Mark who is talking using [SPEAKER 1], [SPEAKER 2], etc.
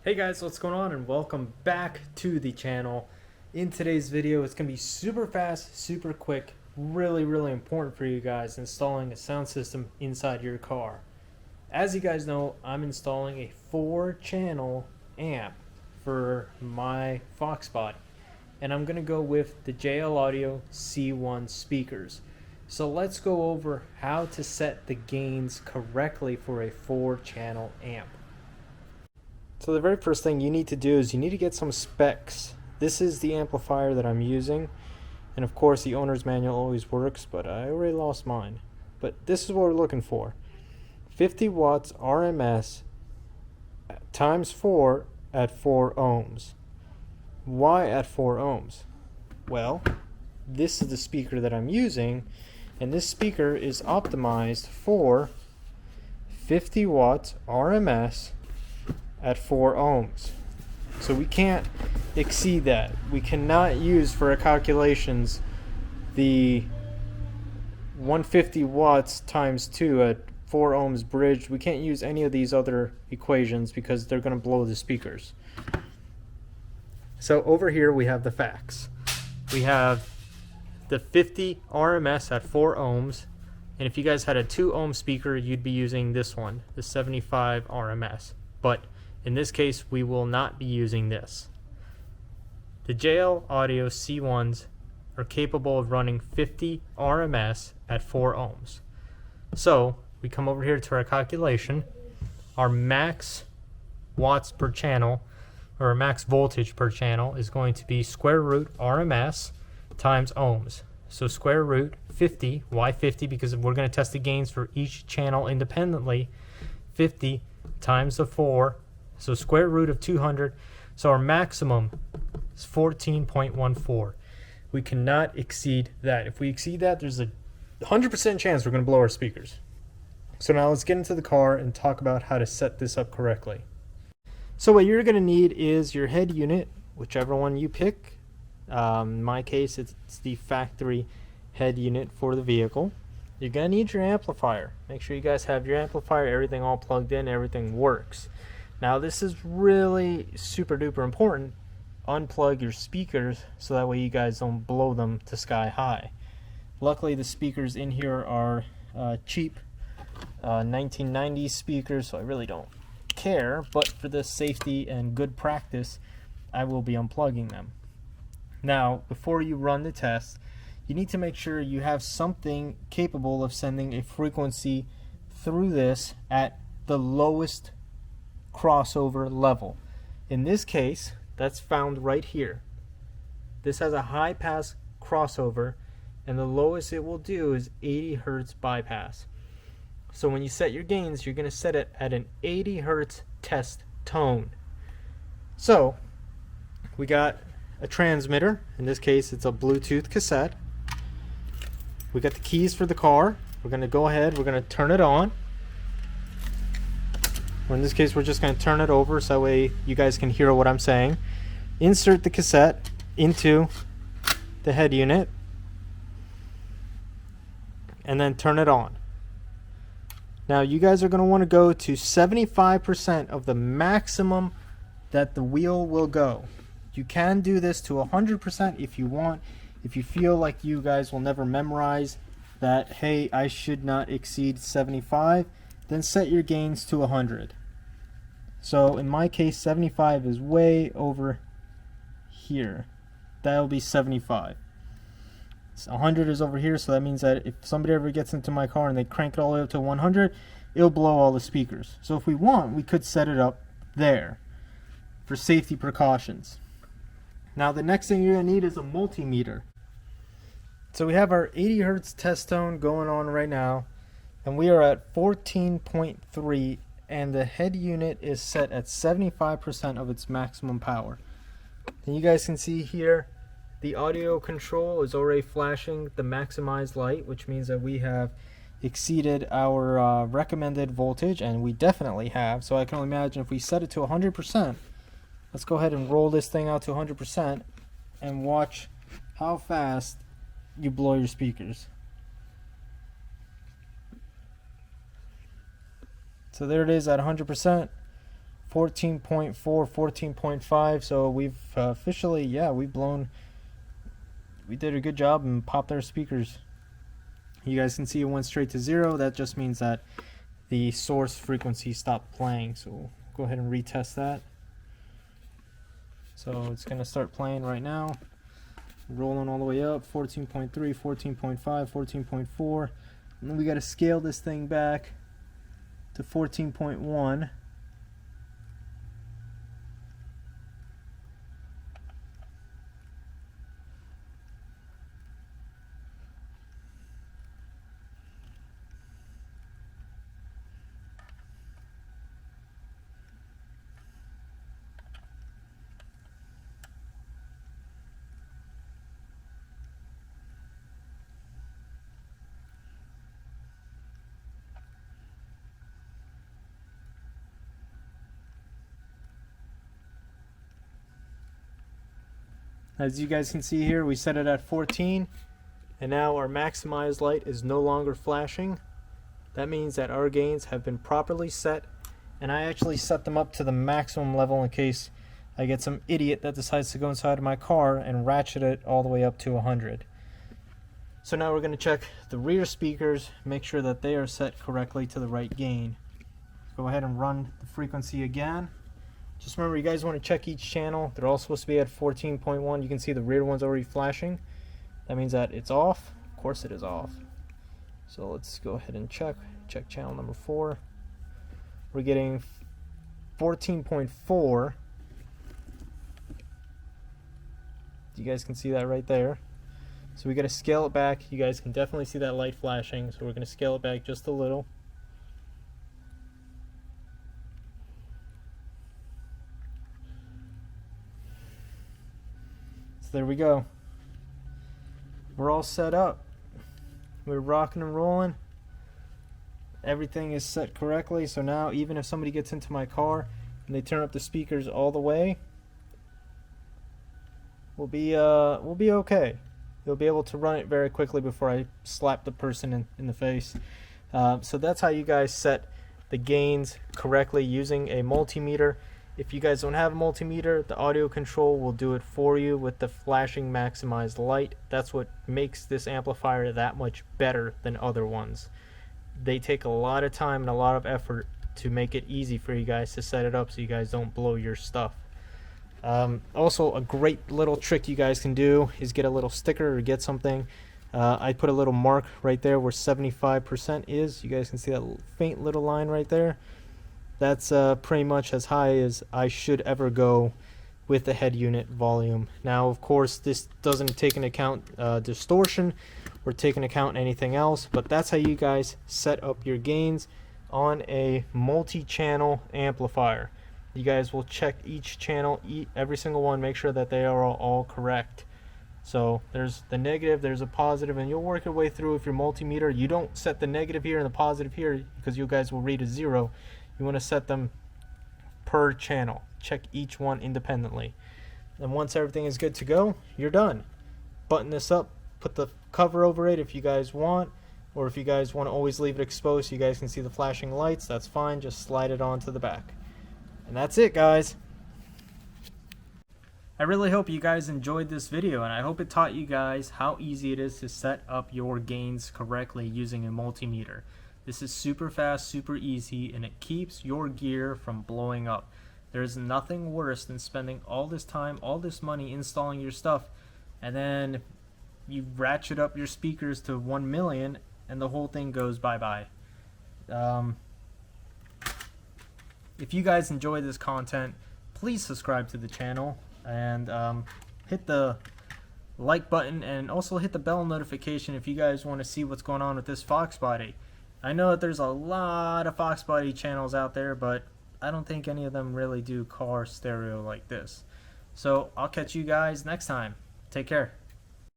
[SPEAKER 1] Hey guys, what's going on, and welcome back to the channel. In today's video, it's going to be super fast, super quick, really important for you guys installing a sound system inside your car. As you guys know, I'm installing a 4-channel amp for my Fox body, and I'm going to go with the JL Audio C1 speakers. So let's go over how to set the gains correctly for a 4-channel amp. So the very first thing you need to do is you need to get some specs. This is the amplifier that I'm using, and of course the owner's manual always works, but I already lost mine. But this is what we're looking for. 50 watts RMS times 4 at 4 ohms. Why at 4 ohms? Well, this is the speaker that I'm using, and this speaker is optimized for 50 watts RMS at 4 ohms. So we can't exceed that. We cannot use for our calculations the 150 watts times 2 at 4 ohms bridge. We can't use any of these other equations because they're going to blow the speakers. So over here we have the facts. We have the 50 RMS at 4 ohms, and if you guys had a 2 ohm speaker, you'd be using this one, the 75 RMS. But in this case, we will not be using this. The JL Audio C1s are capable of running 50 RMS at 4 ohms. So we come over here to our calculation. Our max watts per channel, or max voltage per channel, is going to be square root RMS times ohms. So square root 50. Why 50? Because we're going to test the gains for each channel independently. 50 times the 4. So square root of 200. So our maximum is 14.14. We cannot exceed that. If we exceed that, there's a 100% chance we're going to blow our speakers. So now let's get into the car and talk about how to set this up correctly. So what you're going to need is your head unit, whichever one you pick. In my case, it's the factory head unit for the vehicle. You're going to need your amplifier. Make sure you guys have your amplifier, everything all plugged in, everything works. Now this is really super duper important. Unplug your speakers so that way you guys don't blow them to sky high. Luckily the speakers in here are cheap 1990s speakers, so I really don't care, but for the safety and good practice I will be unplugging them. Now before you run the test, you need to make sure you have something capable of sending a frequency through this at the lowest crossover level. In this case, that's found right here. This has a high pass crossover, and the lowest it will do is 80 hertz bypass. So when you set your gains, you're going to set it at an 80 hertz test tone. So we got a transmitter. In this case, it's a Bluetooth cassette. We got the keys for the car. We're going to go ahead, we're going to turn it on. Or in this case, we're just going to turn it over so that way you guys can hear what I'm saying. Insert the cassette into the head unit and then turn it on. Now you guys are going to want to go to 75% of the maximum that the wheel will go. You can do this to 100% if you want. If you feel like you guys will never memorize that, hey, I should not exceed 75, then set your gains to 100. So in my case, 75 is way over here. That will be 75. 100 is over here, so that means that if somebody ever gets into my car and they crank it all the way up to 100, it'll blow all the speakers. So if we want, we could set it up there for safety precautions. Now the next thing you're going to need is a multimeter. So we have our 80 hertz test tone going on right now, and we are at 14.3, and the head unit is set at 75% of its maximum power. And you guys can see here the audio control is already flashing the maximized light, which means that we have exceeded our recommended voltage, and we definitely have. So I can only imagine if we set it to 100%. Let's go ahead and roll this thing out to 100% and watch how fast you blow your speakers. So there it is at 100%. 14.4, 14.5. So we've officially, yeah, we did a good job and popped our speakers. You guys can see it went straight to 0. That just means that the source frequency stopped playing. So we'll go ahead and retest that. So it's going to start playing right now. Rolling all the way up, 14.3, 14.5, 14.4. And then we got to scale this thing back to 14.1. As you guys can see here, we set it at 14, and now our maximized light is no longer flashing. That means that our gains have been properly set, and I actually set them up to the maximum level in case I get some idiot that decides to go inside of my car and ratchet it all the way up to 100. So now we're going to check the rear speakers, make sure that they are set correctly to the right gain. Go ahead and run the frequency again. Just remember, you guys want to check each channel. They're all supposed to be at 14.1. You can see the rear one's already flashing. That means that it's off. Of course it is off. So let's go ahead and check channel number 4. We're getting 14.4. You guys can see that right there. So we got to scale it back. You guys can definitely see that light flashing. So we're going to scale it back just a little. So there we go. We're all set up. We're rocking and rolling. Everything is set correctly. So now even if somebody gets into my car and they turn up the speakers all the way, we'll be okay. You'll be able to run it very quickly before I slap the person in the face. So that's how you guys set the gains correctly using a multimeter. If you guys don't have a multimeter, the audio control will do it for you with the flashing maximized light. That's what makes this amplifier that much better than other ones. They take a lot of time and a lot of effort to make it easy for you guys to set it up so you guys don't blow your stuff. Also, a great little trick you guys can do is get a little sticker or get something. I put a little mark right there where 75% is. You guys can see that faint little line right there. That's pretty much as high as I should ever go with the head unit volume. Now, of course, this doesn't take into account distortion or take into account anything else, but that's how you guys set up your gains on a multi-channel amplifier. You guys will check each channel, every single one, make sure that they are all correct. So there's the negative, there's a positive, and you'll work your way through. If your multimeter, you don't set the negative here and the positive here because you guys will read a 0. You want to set them per channel. Check each one independently. And once everything is good to go, you're done. Button this up, put the cover over it if you guys want, or if you guys want to always leave it exposed so you guys can see the flashing lights, that's fine. Just slide it onto the back. And that's it, guys. I really hope you guys enjoyed this video, and I hope it taught you guys how easy it is to set up your gains correctly using a multimeter. This is super fast, super easy, and it keeps your gear from blowing up. There's nothing worse than spending all this time, all this money installing your stuff, and then you ratchet up your speakers to 1 million and the whole thing goes bye-bye. If you guys enjoy this content, please subscribe to the channel and hit the like button, and also hit the bell notification if you guys want to see what's going on with this Fox body. I know that there's a lot of Fox body channels out there, but I don't think any of them really do car stereo like this. So I'll catch you guys next time. Take care.